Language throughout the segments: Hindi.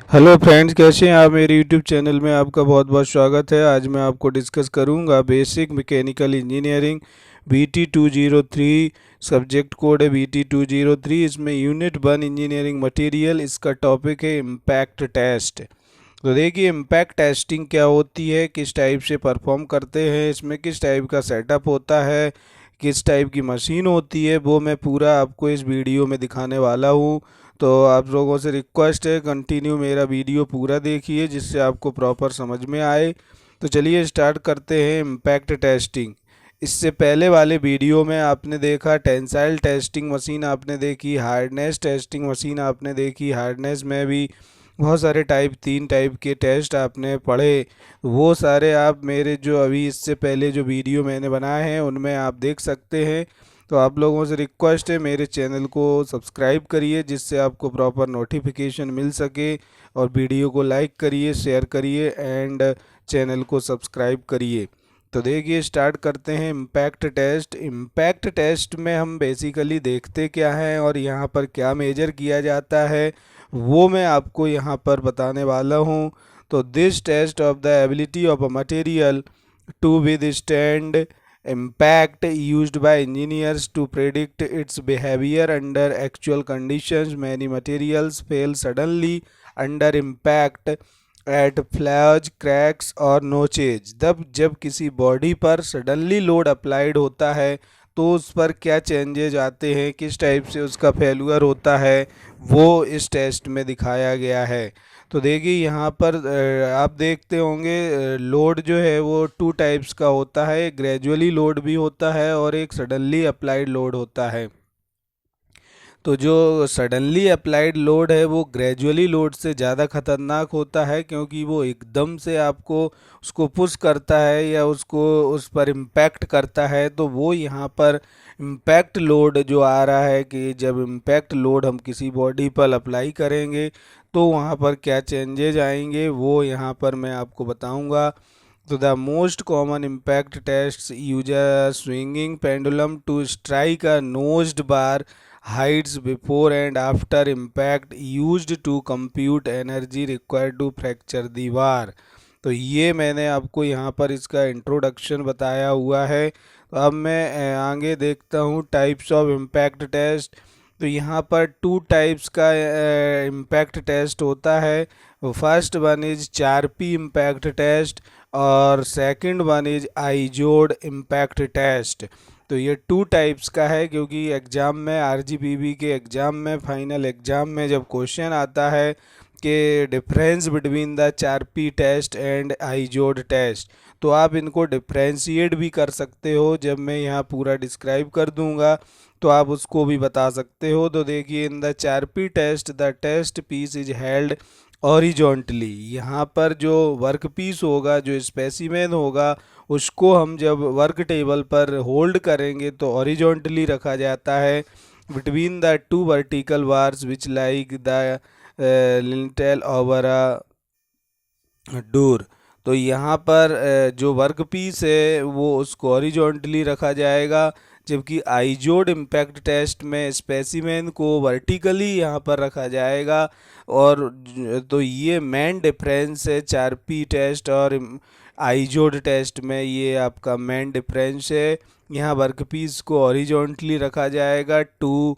हेलो फ्रेंड्स, कैसे हैं आप। मेरे यूट्यूब चैनल में आपका बहुत बहुत स्वागत है। आज मैं आपको डिस्कस करूंगा basic mechanical engineering BT 203। Subject code है BT 203। इसमें यूनिट 1 इंजीनियरिंग मटेरियल, इसका टॉपिक है इम्पैक्ट टेस्ट। तो देखिए, इम्पैक्ट टेस्टिंग क्या होती है, किस टाइप से परफॉर्म करते हैं, इसमें किस टाइप का सेटअप होता है, किस टाइप की मशीन होती है, वो मैं पूरा आपको इस वीडियो में दिखाने वाला हूँ। तो आप लोगों से रिक्वेस्ट है, कंटिन्यू मेरा वीडियो पूरा देखिए जिससे आपको प्रॉपर समझ में आए। तो चलिए स्टार्ट करते हैं इम्पैक्ट टेस्टिंग। इससे पहले वाले वीडियो में आपने देखा टेंसाइल टेस्टिंग मशीन आपने देखी, हार्डनेस टेस्टिंग मशीन आपने देखी। हार्डनेस में भी बहुत सारे टाइप, 3 टाइप के टेस्ट आपने पढ़े। वो सारे आप मेरे जो अभी इससे पहले जो वीडियो मैंने बनाए हैं उनमें आप देख सकते हैं। तो आप लोगों से रिक्वेस्ट है, मेरे चैनल को सब्सक्राइब करिए जिससे आपको प्रॉपर नोटिफिकेशन मिल सके, और वीडियो को लाइक करिए, शेयर करिए एंड चैनल को सब्सक्राइब करिए। तो देखिए स्टार्ट करते हैं इम्पैक्ट टेस्ट। इम्पैक्ट टेस्ट में हम बेसिकली देखते क्या हैं और यहाँ पर क्या मेजर किया जाता है वो मैं आपको यहाँ पर बताने वाला हूँ। तो this test of the ability of a material to withstand impact used by engineers to predict its behavior under actual conditions. Many materials fail suddenly under impact at flaws, cracks और notches। तब जब किसी बॉडी पर सडनली लोड अप्लाइड होता है तो उस पर क्या चेंजेज आते हैं, किस टाइप से उसका फेलुअर होता है, वो इस टेस्ट में दिखाया गया है। तो देखिए यहाँ पर आप देखते होंगे लोड जो है वो 2 टाइप्स का होता है। एक ग्रेजुअली लोड भी होता है और एक सडनली अप्लाइड लोड होता है। तो जो सडनली अप्लाइड लोड है वो ग्रेजुअली लोड से ज़्यादा खतरनाक होता है, क्योंकि वो एकदम से आपको उसको पुश करता है या उसको उस पर इम्पैक्ट करता है। तो वो यहाँ पर इम्पैक्ट लोड जो आ रहा है कि जब इम्पैक्ट लोड हम किसी बॉडी पर अप्लाई करेंगे तो वहाँ पर क्या चेंजेज आएंगे वो यहाँ पर मैं आपको बताऊँगा। तो the most common impact test use a swinging pendulum to strike a notched bar heights before and after impact used to compute energy required to fracture the bar। तो ये मैंने आपको यहाँ पर इसका इंट्रोडक्शन बताया हुआ है। तो अब मैं आगे देखता हूँ टाइप्स ऑफ इम्पैक्ट टेस्ट। तो यहाँ पर 2 टाइप्स का इम्पैक्ट टेस्ट होता है। First one is 4P impact test और second one is Izod impact test. तो ये 2 टाइप्स का है, क्योंकि एग्ज़ाम में RGPB के एग्ज़ाम में, फाइनल एग्ज़ाम में जब क्वेश्चन आता है कि difference between the 4P test and Izod test, तो आप इनको डिफ्रेंशिएट भी कर सकते हो। जब मैं यहाँ पूरा डिस्क्राइब कर दूंगा तो आप उसको भी बता सकते हो। तो देखिए, in the 4P test the test piece is held horizontally. यहाँ पर जो वर्क पीस होगा, जो स्पेसिमेन होगा, उसको हम जब वर्क टेबल पर होल्ड करेंगे तो हॉरिजॉन्टली रखा जाता है between the 2 vertical bars which like the lintel over a door. तो यहाँ पर जो वर्क पीस है वो उसको हॉरिजॉन्टली रखा जाएगा, जबकि आईजोड इम्पैक्ट टेस्ट में स्पेसिमेन को वर्टिकली यहाँ पर रखा जाएगा। और तो ये मेन डिफरेंस है 4P टेस्ट और आईजोड टेस्ट में, ये आपका मेन डिफरेंस है। यहाँ वर्क पीस को हॉरिजॉन्टली रखा जाएगा, 2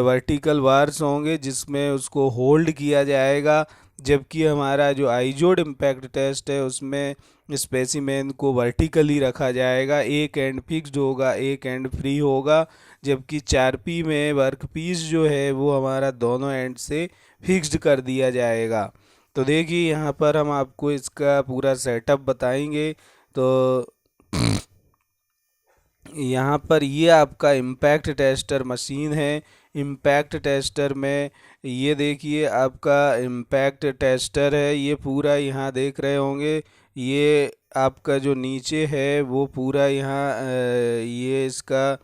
वर्टिकल बार्स होंगे जिसमें उसको होल्ड किया जाएगा, जबकि हमारा जो आईजोड इम्पैक्ट टेस्ट है उसमें स्पेसिमेन को वर्टिकली रखा जाएगा। एक एंड फिक्स्ड होगा, एक एंड फ्री होगा, जबकि 4P में वर्क पीस जो है वो हमारा दोनों एंड से फिक्स्ड कर दिया जाएगा। तो देखिए यहाँ पर हम आपको इसका पूरा सेटअप बताएंगे। तो यहाँ पर ये आपका इम्पैक्ट टेस्टर मशीन है। इम्पैक्ट टेस्टर में ये देखिए आपका इम्पैक्ट टेस्टर है, ये पूरा यहाँ देख रहे होंगे। ये आपका जो नीचे है वो पूरा यहाँ ये इसका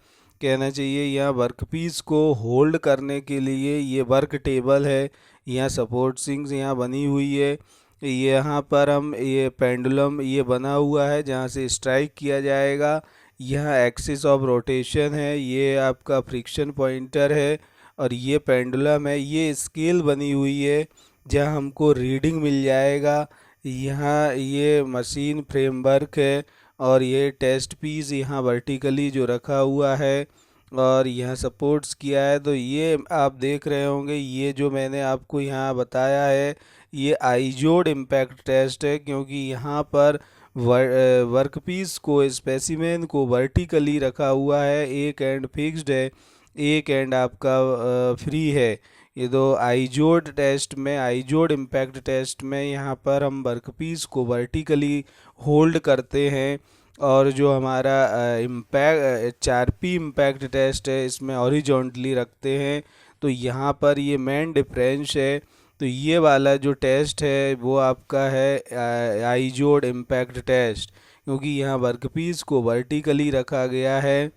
कहना चाहिए, यहाँ वर्कपीस को होल्ड करने के लिए ये वर्क टेबल है। यहाँ सपोर्टिंग्स यहाँ बनी हुई है। यहाँ पर हम ये पेंडुलम ये बना हुआ है जहाँ से स्ट्राइक किया जाएगा। यह एक्सिस ऑफ रोटेशन है, ये आपका फ्रिक्शन पॉइंटर है, और ये पेंडुलम है। ये स्केल बनी हुई है जहाँ हमको रीडिंग मिल जाएगा। यहाँ ये मशीन फ्रेमवर्क है और ये टेस्ट पीस यहाँ वर्टिकली जो रखा हुआ है और यहाँ सपोर्ट्स किया है। तो ये आप देख रहे होंगे, ये जो मैंने आपको यहाँ बताया है ये आइजोड इम्पैक्ट टेस्ट है, क्योंकि यहाँ पर वर्कपीस को स्पेसिमेन को वर्टिकली रखा हुआ है, एक एंड फिक्स्ड है, एक एंड आपका फ्री है। ये दो आइजोड टेस्ट में, आइजोड इम्पैक्ट टेस्ट में यहाँ पर हम वर्कपीस को वर्टिकली होल्ड करते हैं, और जो हमारा इम्पैक्ट 4P इम्पैक्ट टेस्ट है इसमें हॉरिजॉन्टली रखते हैं। तो यहाँ पर ये मेन डिफरेंस है। तो ये वाला जो टेस्ट है वो आपका है आइजोड इम्पैक्ट टेस्ट, क्योंकि यहाँ वर्कपीस को वर्टिकली रखा गया है।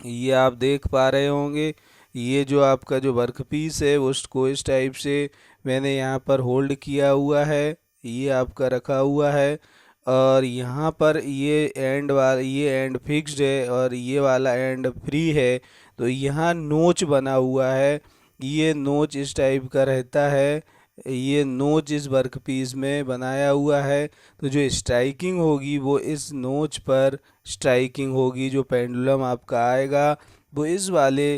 ये आप देख पा रहे होंगे, ये जो आपका जो वर्कपीस है वो उसको इस टाइप से मैंने यहाँ पर होल्ड किया हुआ है, ये आपका रखा हुआ है। और यहाँ पर ये एंड फिक्स्ड है और ये वाला एंड फ्री है। तो यहाँ नोच बना हुआ है, ये नोच इस टाइप का रहता है, ये नोच इस वर्कपीस में बनाया हुआ है। तो जो स्ट्राइकिंग होगी वो इस नोच पर स्ट्राइकिंग होगी, जो पेंडुलम आपका आएगा वो इस वाले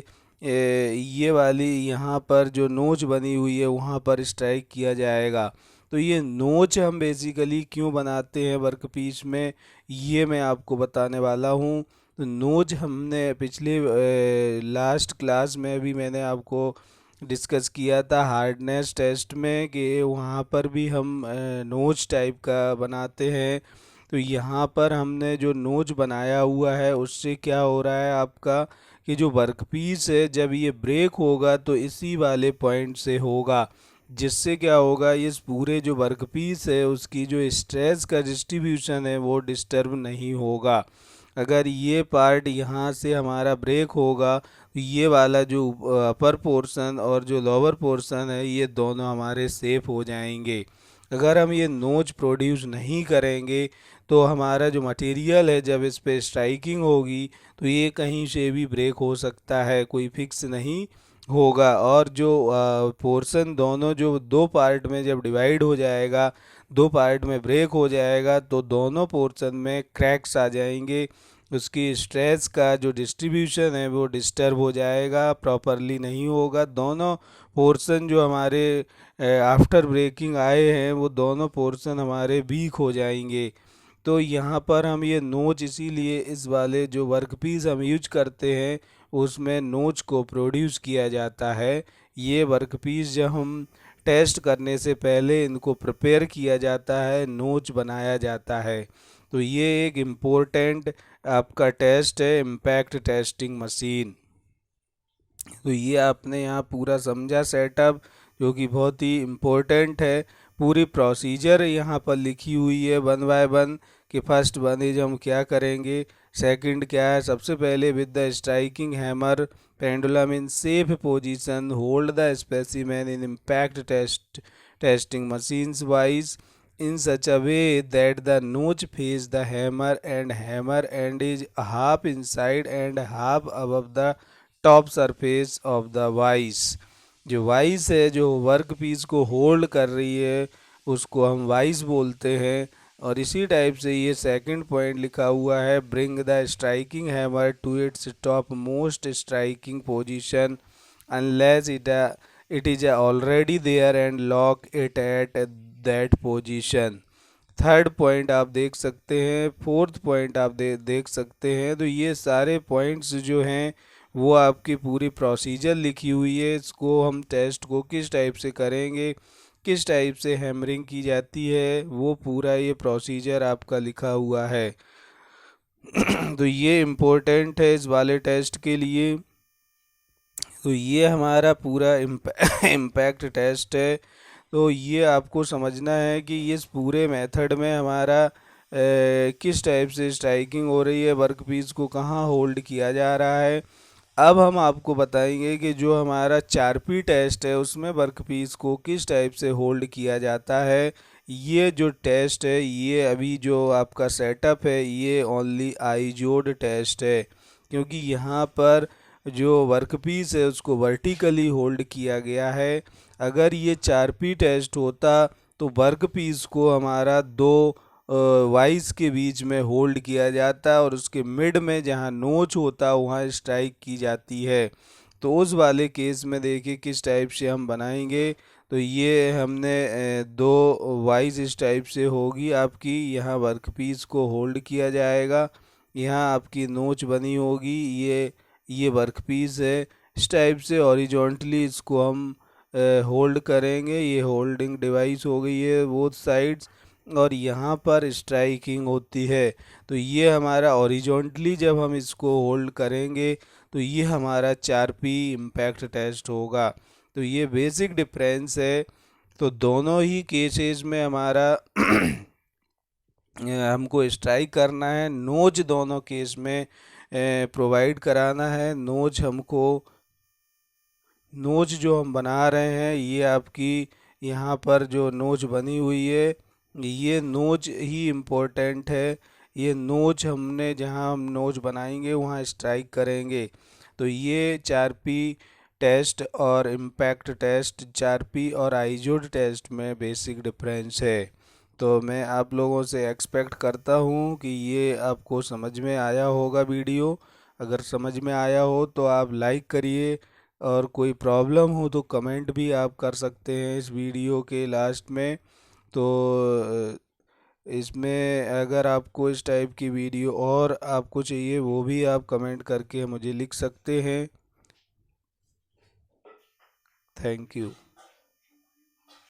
ये वाली यहाँ पर जो नोच बनी हुई है वहाँ पर स्ट्राइक किया जाएगा। तो ये नोच हम बेसिकली क्यों बनाते हैं वर्कपीस में, ये मैं आपको बताने वाला हूँ। तो नोच हमने पिछले लास्ट क्लास में भी मैंने आपको डिस्कस किया था हार्डनेस टेस्ट में, कि वहाँ पर भी हम नोच टाइप का बनाते हैं। तो यहाँ पर हमने जो नोच बनाया हुआ है उससे क्या हो रहा है आपका, कि जो वर्कपीस है जब ये ब्रेक होगा तो इसी वाले पॉइंट से होगा, जिससे क्या होगा, इस पूरे जो वर्कपीस है उसकी जो स्ट्रेस का डिस्ट्रीब्यूशन है वो डिस्टर्ब नहीं होगा। अगर ये पार्ट यहाँ से हमारा ब्रेक होगा तो ये वाला जो अपर पोर्शन और जो लोअर पोर्शन है ये दोनों हमारे सेफ हो जाएंगे। अगर हम ये नोच प्रोड्यूस नहीं करेंगे तो हमारा जो मटेरियल है जब इस पे स्ट्राइकिंग होगी तो ये कहीं से भी ब्रेक हो सकता है, कोई फिक्स नहीं होगा। और जो पोर्शन दोनों जो दो पार्ट में जब डिवाइड हो जाएगा, दो पार्ट में ब्रेक हो जाएगा, तो दोनों पोर्शन में क्रैक्स आ जाएंगे, उसकी स्ट्रेस का जो डिस्ट्रीब्यूशन है वो डिस्टर्ब हो जाएगा, प्रॉपरली नहीं होगा। दोनों पोर्शन जो हमारे आफ्टर ब्रेकिंग आए हैं वो दोनों पोर्शन हमारे वीक हो जाएंगे। तो यहाँ पर हम ये नोच इसीलिए इस वाले जो वर्कपीस हम यूज करते हैं उसमें नोच को प्रोड्यूस किया जाता है। ये वर्कपीस जब हम टेस्ट करने से पहले इनको प्रिपेयर किया जाता है, नोच बनाया जाता है। तो ये एक इम्पोर्टेंट आपका टेस्ट है, इम्पैक्ट टेस्टिंग मशीन। तो ये आपने यहाँ पूरा समझा सेटअप, जो कि बहुत ही इम्पोर्टेंट है। पूरी प्रोसीजर यहाँ पर लिखी हुई है वन बाय वन, कि फर्स्ट वन इज हम क्या करेंगे, सेकंड क्या है, सबसे पहले with the striking hammer pendulum in safe position hold the specimen in impact testing machines wise in such a way that the notch face the hammer end is half inside and half above the top surface of the vice. जो वाइस है जो वर्क पीस को होल्ड कर रही है उसको हम वाइस बोलते हैं। और इसी टाइप से ये सेकंड पॉइंट लिखा हुआ है, bring the striking hammer to its top most striking position unless it is already there and lock it at that position. Third point आप देख सकते हैं, फोर्थ पॉइंट आप देख सकते हैं। तो ये सारे पॉइंट्स जो हैं वो आपकी पूरी प्रोसीजर लिखी हुई है। इसको हम टेस्ट को किस टाइप से करेंगे, किस टाइप से हैमरिंग की जाती है, वो पूरा ये प्रोसीजर आपका लिखा हुआ है। तो ये इम्पोर्टेंट है इस वाले टेस्ट के लिए। तो ये हमारा पूरा इम्पैक्ट टेस्ट है। तो ये आपको समझना है कि इस पूरे मेथड में हमारा किस टाइप से स्ट्राइकिंग हो रही है, वर्कपीस को कहाँ होल्ड किया जा रहा है। अब हम आपको बताएंगे कि जो हमारा 4P टेस्ट है उसमें वर्कपीस को किस टाइप से होल्ड किया जाता है। ये जो टेस्ट है, ये अभी जो आपका सेटअप है, ये ओनली आइजोड टेस्ट है, क्योंकि यहाँ पर जो वर्कपीस है उसको वर्टिकली होल्ड किया गया है। अगर ये 4P टेस्ट होता तो वर्क पीस को हमारा दो वाइज के बीच में होल्ड किया जाता है और उसके मिड में जहाँ नोच होता है वहाँ स्ट्राइक की जाती है। तो उस वाले केस में देखिए किस टाइप से हम बनाएंगे। तो ये हमने दो वाइज इस टाइप से होगी आपकी, यहाँ वर्कपीस को होल्ड किया जाएगा, यहाँ आपकी नोच बनी होगी, ये वर्कपीस है। इस टाइप से हॉरिजॉन्टली इसको हम होल्ड करेंगे। ये होल्डिंग डिवाइस हो गई है बोथ साइड्स, और यहाँ पर स्ट्राइकिंग होती है। तो ये हमारा हॉरिजॉन्टली जब हम इसको होल्ड करेंगे तो ये हमारा 4P इम्पैक्ट टेस्ट होगा। तो ये बेसिक डिफरेंस है। तो दोनों ही केसेस में हमारा हमको स्ट्राइक करना है, नोच दोनों केस में प्रोवाइड कराना है। नोच जो हम बना रहे हैं ये आपकी यहाँ पर जो नोच बनी हुई है ये नोच ही इम्पोर्टेंट है। ये नोच हमने जहाँ हम नोच बनाएंगे वहाँ स्ट्राइक करेंगे। तो ये 4P टेस्ट और इम्पैक्ट टेस्ट, 4P और आइजोड टेस्ट में बेसिक डिफरेंस है। तो मैं आप लोगों से एक्सपेक्ट करता हूँ कि ये आपको समझ में आया होगा वीडियो। अगर समझ में आया हो तो आप लाइक करिए, और कोई प्रॉब्लम हो तो कमेंट भी आप कर सकते हैं इस वीडियो के लास्ट में। तो इसमें अगर आपको इस टाइप की वीडियो और आपको चाहिए वो भी आप कमेंट करके मुझे लिख सकते हैं। Thank you.